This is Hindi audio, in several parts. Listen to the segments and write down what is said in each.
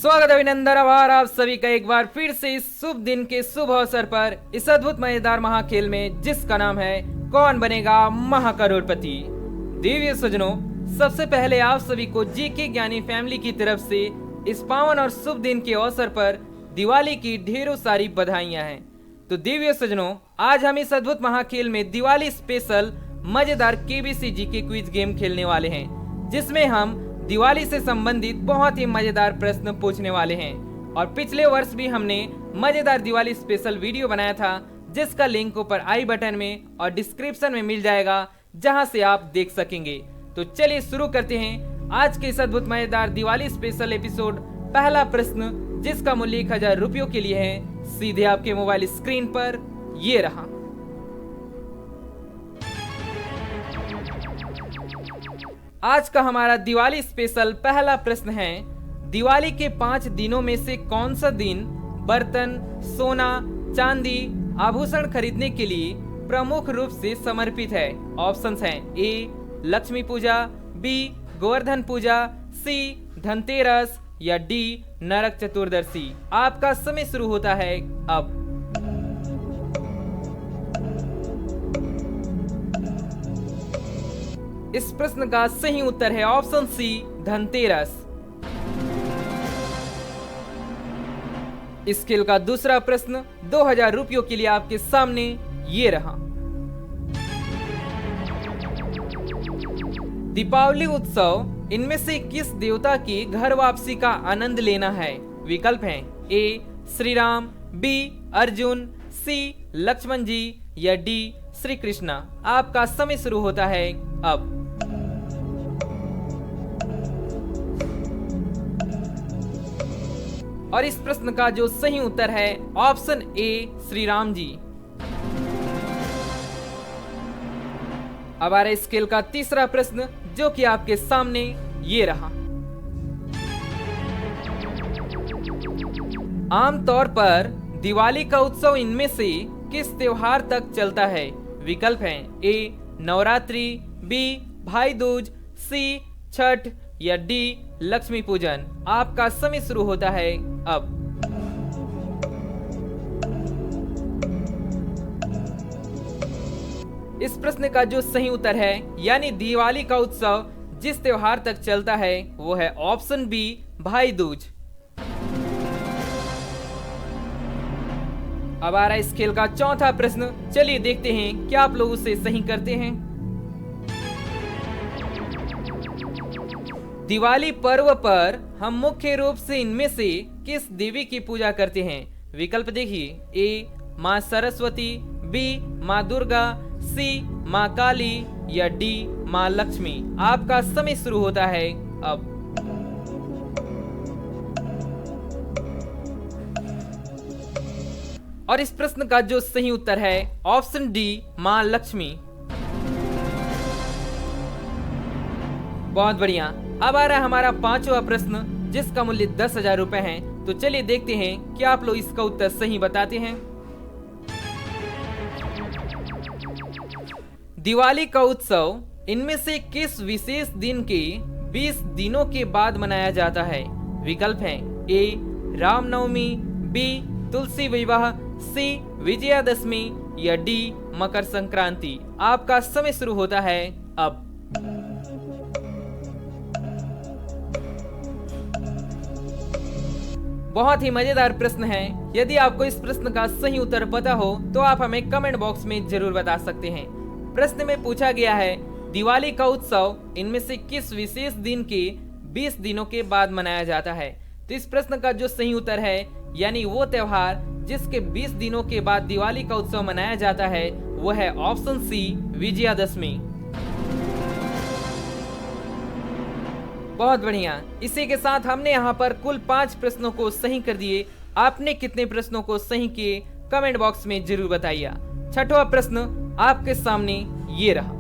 स्वागत अभिनंदन आभार आप सभी का एक बार फिर से इस शुभ दिन के शुभ अवसर पर इस अद्भुत मजेदार महाखेल में जिसका नाम है कौन बनेगा महाकरोड़पति। देवी सज्जनों, सबसे पहले आप सभी को जीके ज्ञानी फैमिली की तरफ से इस पावन और शुभ दिन के अवसर पर दिवाली की ढेरों सारी बधाइयां हैं। तो देवी सज्जनों, आज हम इस अद्भुत महाखेल में दिवाली स्पेशल मजेदार केबीसी जीके क्विज गेम खेलने वाले हैं, जिसमें हम दिवाली से संबंधित बहुत ही मजेदार प्रश्न पूछने वाले हैं। और पिछले वर्ष भी हमने मजेदार दिवाली स्पेशल वीडियो बनाया था, जिसका लिंक ऊपर आई बटन में और डिस्क्रिप्शन में मिल जाएगा, जहां से आप देख सकेंगे। तो चलिए शुरू करते हैं आज के इस अद्भुत मजेदार दिवाली स्पेशल एपिसोड। पहला प्रश्न, जिसका मूल्य 1000 रुपयों के लिए है, सीधे आपके मोबाइल स्क्रीन पर ये रहा। आज का हमारा दिवाली स्पेशल पहला प्रश्न है, दिवाली के 5 दिनों में से कौन सा दिन बर्तन, सोना, चांदी, आभूषण खरीदने के लिए प्रमुख रूप से समर्पित है? ऑप्शंस हैं ए लक्ष्मी पूजा, बी गोवर्धन पूजा, सी धनतेरस या डी नरक चतुर्दशी। आपका समय शुरू होता है अब। इस प्रश्न का सही उत्तर है ऑप्शन सी धनतेरस। इस खेल का दूसरा प्रश्न 2000 रुपयों के लिए आपके सामने ये रहा। दीपावली उत्सव इनमें से किस देवता की घर वापसी का आनंद लेना है? विकल्प हैं ए श्री राम, बी अर्जुन, सी लक्ष्मण जी या डी श्री कृष्णा। आपका समय शुरू होता है अब। और इस प्रश्न का जो सही उत्तर है ऑप्शन ए श्री राम जी। अब आ रहा इस खेल का तीसरा प्रश्न, जो कि आपके सामने ये रहा। आमतौर पर दिवाली का उत्सव इनमें से किस त्योहार तक चलता है? विकल्प हैं ए नवरात्रि, बी भाई दूज, सी छठ या डी लक्ष्मी पूजन। आपका समय शुरू होता है अब। इस प्रश्न का जो सही उत्तर है, यानी दिवाली का उत्सव जिस त्योहार तक चलता है, वो है ऑप्शन बी भाई दूज। अब आ रहा है इस खेल का चौथा प्रश्न। चलिए देखते हैं क्या आप लोग उसे सही करते हैं। दिवाली पर्व पर हम मुख्य रूप से इनमें से किस देवी की पूजा करते हैं? विकल्प देखिए ए माँ सरस्वती, बी माँ दुर्गा, सी माँ काली या डी माँ लक्ष्मी। आपका समय शुरू होता है अब। और इस प्रश्न का जो सही उत्तर है ऑप्शन डी माँ लक्ष्मी। बहुत बढ़िया। अब आ रहा है हमारा पांचवा प्रश्न, जिसका मूल्य 10,000 रुपए है। तो चलिए देखते हैं कि आप लोग इसका उत्तर सही बताते हैं। दिवाली का उत्सव इनमें से किस विशेष दिन के 20 दिनों के बाद मनाया जाता है? विकल्प हैं ए रामनवमी, बी तुलसी विवाह, सी विजयादशमी या डी मकर संक्रांति। आपका समय शुरू होता है अब। बहुत ही मजेदार प्रश्न है। यदि आपको इस प्रश्न का सही उत्तर पता हो तो आप हमें कमेंट बॉक्स में जरूर बता सकते हैं। प्रश्न में पूछा गया है, दिवाली का उत्सव इनमें से किस विशेष दिन के 20 दिनों के बाद मनाया जाता है? तो इस प्रश्न का जो सही उत्तर है, यानी वो त्योहार जिसके 20 दिनों के बाद दिवाली का उत्सव मनाया जाता है, वो है ऑप्शन सी विजयादशमी। बहुत बढ़िया। इसी के साथ हमने यहाँ पर कुल 5 प्रश्नों को सही कर दिए। आपने कितने प्रश्नों को सही किए कमेंट बॉक्स में जरूर बताइए। छठवां प्रश्न आपके सामने ये रहा।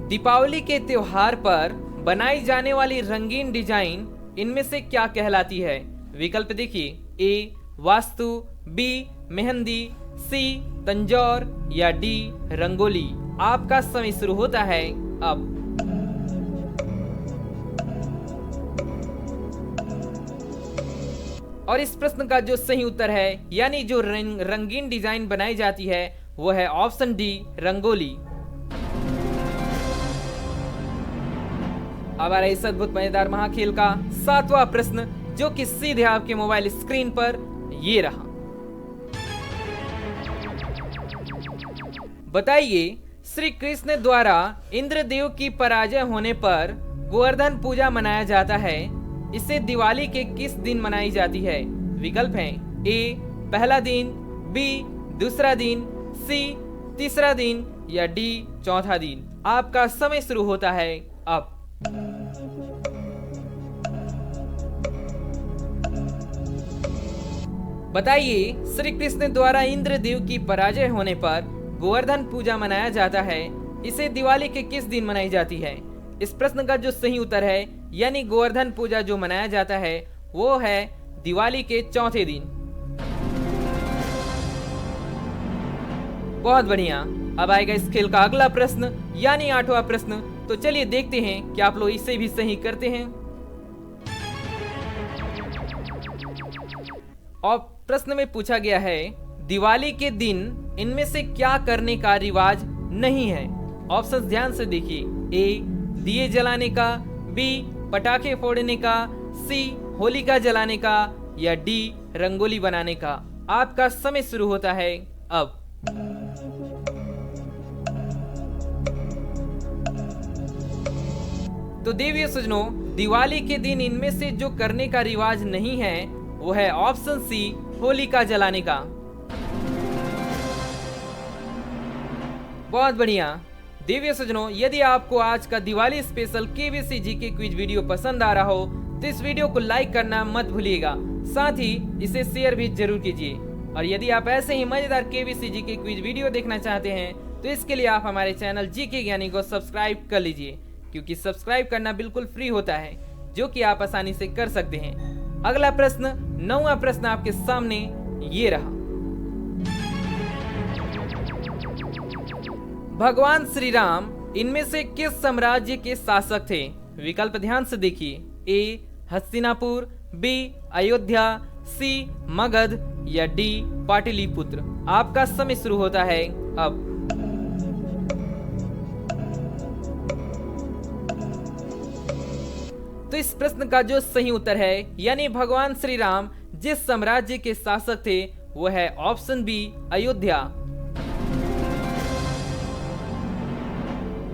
दीपावली के त्योहार पर बनाई जाने वाली रंगीन डिजाइन इनमें से क्या कहलाती है? विकल्प देखिए ए वास्तु, बी मेहंदी, सी तंजौर या डी रंगोली। आपका समय शुरू होता है अब। और इस प्रश्न का जो सही उत्तर है यानी जो रंगीन डिजाइन बनाई जाती है वो है ऑप्शन डी, रंगोली। अब आ रहा है इस अद्भुत मजेदार महाखेल का 7वां प्रश्न, जो कि सीधे आपके मोबाइल स्क्रीन पर ये रहा। बताइए, श्री कृष्ण द्वारा इंद्रदेव की पराजय होने पर गोवर्धन पूजा मनाया जाता है, इसे दिवाली के किस दिन मनाई जाती है? विकल्प हैं ए पहला दिन, बी दूसरा दिन, सी तीसरा दिन या डी चौथा दिन। आपका समय शुरू होता है अब। बताइए, श्री कृष्ण द्वारा इंद्रदेव की पराजय होने पर गोवर्धन पूजा मनाया जाता है, इसे दिवाली के किस दिन मनाई जाती है? इस प्रश्न का जो सही उत्तर है यानी गोवर्धन पूजा जो मनाया जाता है वो है दिवाली के चौथे दिन। बहुत बढ़िया। अब आएगा इस खेल का अगला प्रश्न यानी 8वां प्रश्न। तो चलिए देखते हैं कि आप लोग इसे भी सही करते हैं। और प्रश्न में पूछा गया है, दिवाली के दिन इनमें से क्या करने का रिवाज नहीं है? ऑप्शन ध्यान से देखिए। ए दिए जलाने का, बी पटाखे फोड़ने का, सी होलिका जलाने का या डी रंगोली बनाने का। आपका समय शुरू होता है अब। तो देवियों सज्जनों, दिवाली के दिन इनमें से जो करने का रिवाज नहीं है वो है ऑप्शन सी, होलिका जलाने का। बहुत बढ़िया। देवियों सज्जनों, यदि आपको आज का Diwali special KBC GK quiz video पसंद आ रहा हो तो इस वीडियो को लाइक करना मत भूलिएगा, साथ ही इसे शेयर भी जरूर कीजिए। और यदि आप ऐसे ही मजेदार केबीसी जीके क्विज वीडियो देखना चाहते हैं तो इसके लिए आप हमारे चैनल जीके ज्ञानी को सब्सक्राइब कर लीजिए, क्योंकि सब्सक्राइब करना बिल्कुल फ्री होता है, जो कि आप आसानी से कर सकते हैं। अगला प्रश्न, 9वां प्रश्न आपके सामने ये रहा। भगवान श्री राम इनमें से किस साम्राज्य के शासक थे? विकल्प ध्यान से देखिए। ए हस्तिनापुर, बी अयोध्या, सी मगध या डी पाटलिपुत्र। आपका समय शुरू होता है अब। तो इस प्रश्न का जो सही उत्तर है यानी भगवान श्री राम जिस साम्राज्य के शासक थे वो है ऑप्शन बी, अयोध्या।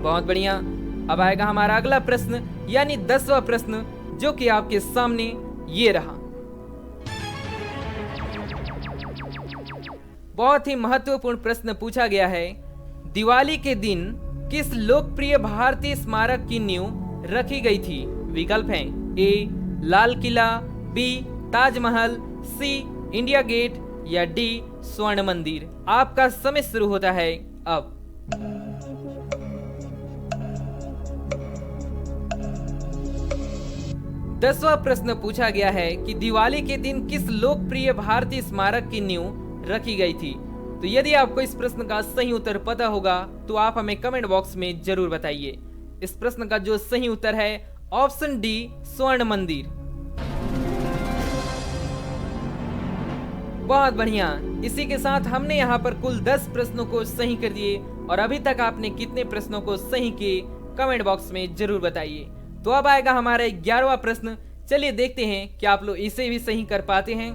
बहुत बढ़िया। अब आएगा हमारा अगला प्रश्न यानी 10वां प्रश्न, जो कि आपके सामने ये रहा। बहुत ही महत्वपूर्ण प्रश्न पूछा गया है। दिवाली के दिन किस लोकप्रिय भारतीय स्मारक की नींव रखी गई थी? विकल्प हैं ए लाल किला, बी ताजमहल, सी इंडिया गेट या डी स्वर्ण मंदिर। आपका समय शुरू होता है अब। 10वां प्रश्न पूछा गया है कि दिवाली के दिन किस लोकप्रिय भारतीय स्मारक की नींव रखी गई थी? तो यदि आपको इस प्रश्न का सही उत्तर पता होगा तो आप हमें कमेंट बॉक्स में जरूर बताइए। इस प्रश्न का जो सही उत्तर है ऑप्शन डी, स्वर्ण मंदिर। बहुत बढ़िया। इसी के साथ हमने यहाँ पर कुल 10 प्रश्नों को सही कर दिए और अभी तक आपने कितने प्रश्नों को सही किए कमेंट बॉक्स में जरूर बताइए। तो अब आएगा हमारा 11वां प्रश्न। चलिए देखते हैं कि आप लोग इसे भी सही कर पाते हैं।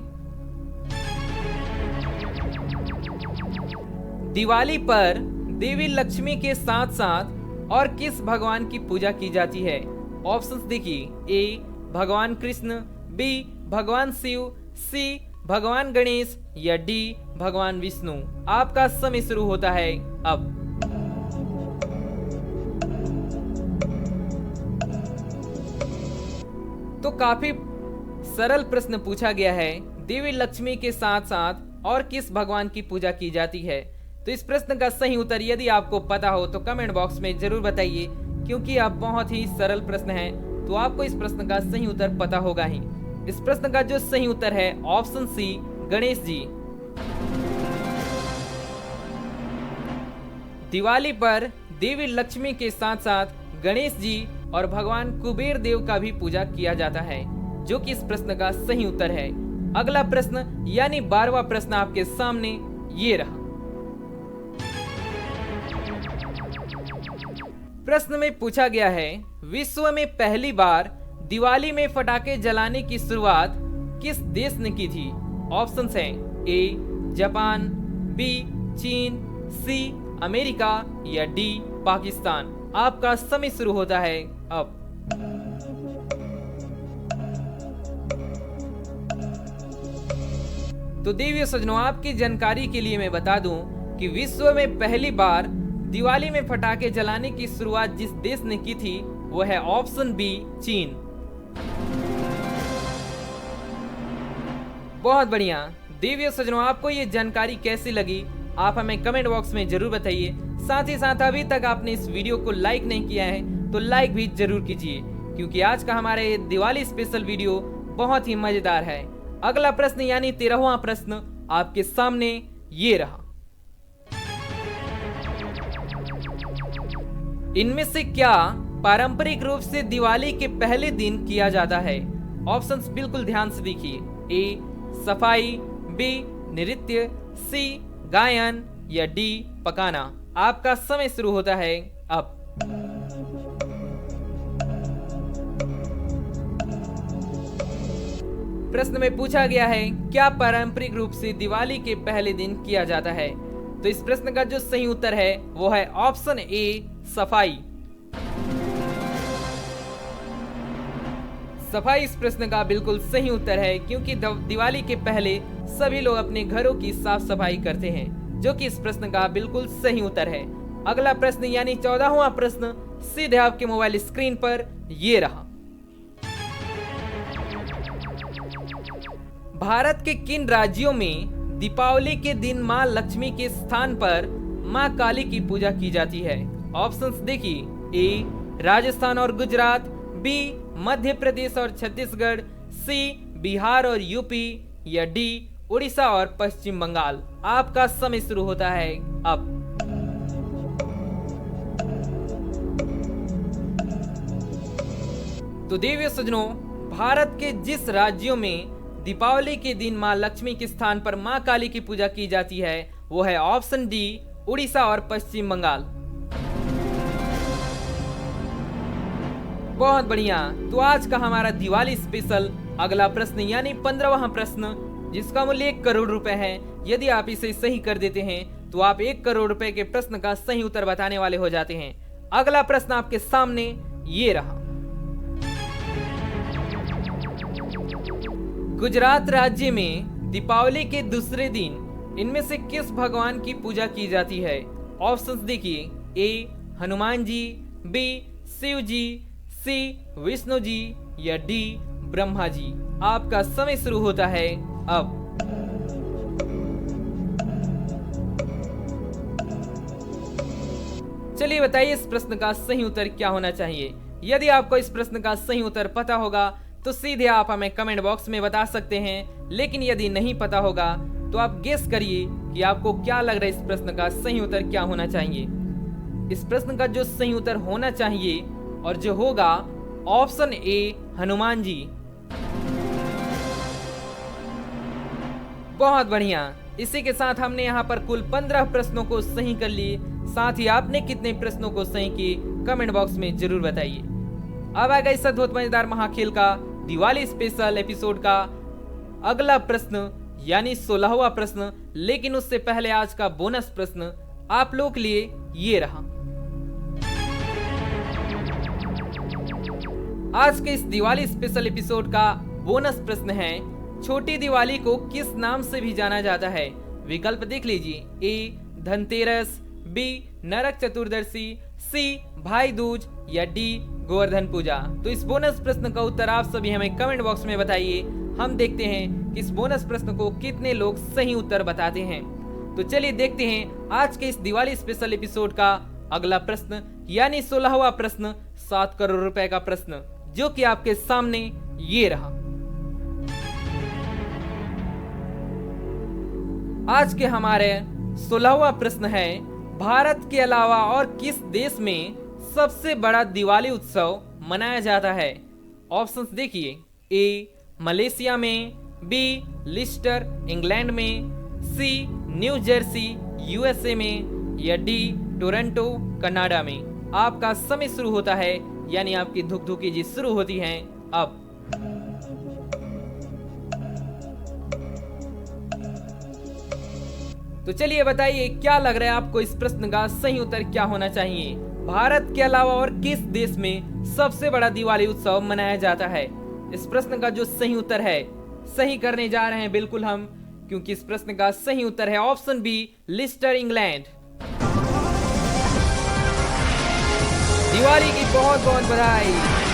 दिवाली पर देवी लक्ष्मी के साथ साथ और किस भगवान की पूजा की जाती है? ऑप्शंस देखिए। ए भगवान कृष्ण, बी भगवान शिव, सी भगवान गणेश या डी भगवान विष्णु। आपका समय शुरू होता है अब। तो काफी सरल प्रश्न पूछा गया है। देवी लक्ष्मी के साथ साथ और किस भगवान की पूजा की जाती है? तो इस प्रश्न का सही उत्तर यदि आपको पता हो तो कमेंट बॉक्स में जरूर बताइए, क्योंकि आप बहुत ही सरल प्रश्न है तो आपको इस प्रश्न का सही उत्तर पता होगा ही। इस प्रश्न का जो सही उत्तर है ऑप्शन सी, गणेश जी। दिवाली पर देवी लक्ष्मी के साथ साथ गणेश जी और भगवान कुबेर देव का भी पूजा किया जाता है, जो कि इस प्रश्न का सही उत्तर है। अगला प्रश्न यानी 12वां प्रश्न आपके सामने ये रहा। प्रश्न में पूछा गया है, विश्व में पहली बार दिवाली में पटाखे जलाने की शुरुआत किस देश ने की थी? ऑप्शंस हैं ए जापान, बी चीन, सी अमेरिका या डी पाकिस्तान। आपका समय शुरू होता है अब। तो देवियों सज्जनों, आपकी जानकारी के लिए मैं बता दूं कि विश्व में पहली बार दिवाली में पटाखे जलाने की शुरुआत जिस देश ने की थी वो है ऑप्शन बी चीन। बहुत बढ़िया। देवियों सज्जनों, आपको ये जानकारी कैसी लगी आप हमें कमेंट बॉक्स में जरूर बताइए। साथ ही साथ अभी तक आपने इस वीडियो को लाइक नहीं किया है तो लाइक भी जरूर कीजिए, क्योंकि आज का हमारा ये दिवाली स्पेशल वीडियो बहुत ही मजेदार है। अगला प्रश्न यानी 13वां प्रश्न आपके सामने ये रहा। इनमें से क्या पारंपरिक रूप से दिवाली के पहले दिन किया जाता है? ऑप्शंस बिल्कुल ध्यान से देखिए। ए सफाई, बी नृत्य, सी गायन या डी पकाना। आपका समय शुरू होता है अब। प्रश्न में पूछा गया है, क्या पारंपरिक रूप से दिवाली के पहले दिन किया जाता है? तो इस प्रश्न का जो सही उत्तर है वो है ऑप्शन ए सफाई। सफाई इस प्रश्न का बिल्कुल सही उत्तर है, क्योंकि दिवाली के पहले सभी लोग अपने घरों की साफ सफाई करते हैं, जो कि इस प्रश्न का बिल्कुल सही उत्तर है। अगला प्रश्न यानी 14वां प्रश्न सीधे आपके मोबाइल स्क्रीन पर ये रहा। भारत के किन राज्यों में दीपावली के दिन मां लक्ष्मी के स्थान पर मां काली की पूजा की जाती है? ऑप्शंस देखिए। ए राजस्थान और गुजरात, बी मध्य प्रदेश और छत्तीसगढ़, सी बिहार और यूपी या डी उड़ीसा और पश्चिम बंगाल। आपका समय शुरू होता है अब। तो देवियों सज्जनों, भारत के जिस राज्यों में दीपावली के दिन मां लक्ष्मी के स्थान पर मां काली की पूजा की जाती है वो है ऑप्शन डी उड़ीसा और पश्चिम बंगाल। बहुत बढ़िया। तो आज का हमारा दिवाली स्पेशल अगला प्रश्न यानी 15वां प्रश्न, जिसका मूल्य 1 करोड़ रुपए है, यदि आप इसे सही कर देते हैं तो आप 1 करोड़ रुपए के प्रश्न का सही उत्तर बताने वाले हो जाते हैं। अगला प्रश्न आपके सामने ये रहा। गुजरात राज्य में दीपावली के दूसरे दिन इनमें से किस भगवान की पूजा की जाती है? ऑप्शंस देखिए। ए हनुमान जी, बी शिव जी, सी विष्णु जी या डी ब्रह्मा जी। आपका समय शुरू होता है अब। चलिए बताइए इस प्रश्न का सही उत्तर क्या होना चाहिए। यदि आपको इस प्रश्न का सही उत्तर पता होगा तो सीधे आप हमें कमेंट बॉक्स में बता सकते हैं, लेकिन यदि नहीं पता होगा तो आप गेस करिए कि आपको क्या लग रहा है इस प्रश्न का सही उत्तर क्या होना चाहिए। इस प्रश्न का जो सही उत्तर होना चाहिए और जो होगा ऑप्शन ए हनुमान जी। बहुत बढ़िया। इसी के साथ हमने यहाँ पर कुल 15 प्रश्नों को सही कर लिए। साथ ही आपने कितने प्रश्नों को सही किए कमेंट बॉक्स में जरूर बताइए। अब आ गई अद्भुत मजेदार महाखेल का दिवाली स्पेशल एपिसोड का अगला प्रश्न यानी 16वां प्रश्न। लेकिन उससे पहले आज का बोनस प्रश्न आप लोग के लिए ये रहा। आज के इस दिवाली स्पेशल एपिसोड का बोनस प्रश्न है, छोटी दिवाली को किस नाम से भी जाना जाता है? विकल्प देख लीजिए। ए धनतेरस, बी नरक चतुर्दशी, सी भाई दूज या डी गोवर्धन पूजा। तो इस बोनस प्रश्न का उत्तर आप सभी हमें कमेंट बॉक्स में बताइए। हम देखते हैं कि इस बोनस प्रश्न को कितने लोग सही उत्तर बताते हैं। तो चलिए देखते हैं आज के इस दिवाली स्पेशल एपिसोड का अगला प्रश्न यानी 16वां प्रश्न 7 करोड़ रुपए का प्रश्न, जो कि आपके सामने ये रहा। आज के हमारे 16वां प्रश्न है, भारत के अलावा और किस देश में सबसे बड़ा दिवाली उत्सव मनाया जाता है? ऑप्शंस देखिए। ए मलेशिया में, बी लिस्टर इंग्लैंड में, सी न्यू जर्सी यूएसए में, या डी टोरंटो कनाडा में। आपका समय शुरू होता है, यानी आपकी धुकधुकी जी शुरू होती है अब। तो चलिए बताइए, क्या लग रहा है आपको इस प्रश्न का सही उत्तर क्या होना चाहिए? भारत के अलावा और किस देश में सबसे बड़ा दिवाली उत्सव मनाया जाता है? इस प्रश्न का जो सही उत्तर है, सही करने जा रहे हैं बिल्कुल हम, क्योंकि इस प्रश्न का सही उत्तर है option B Lister England. Diwali की बहुत बहुत बधाई।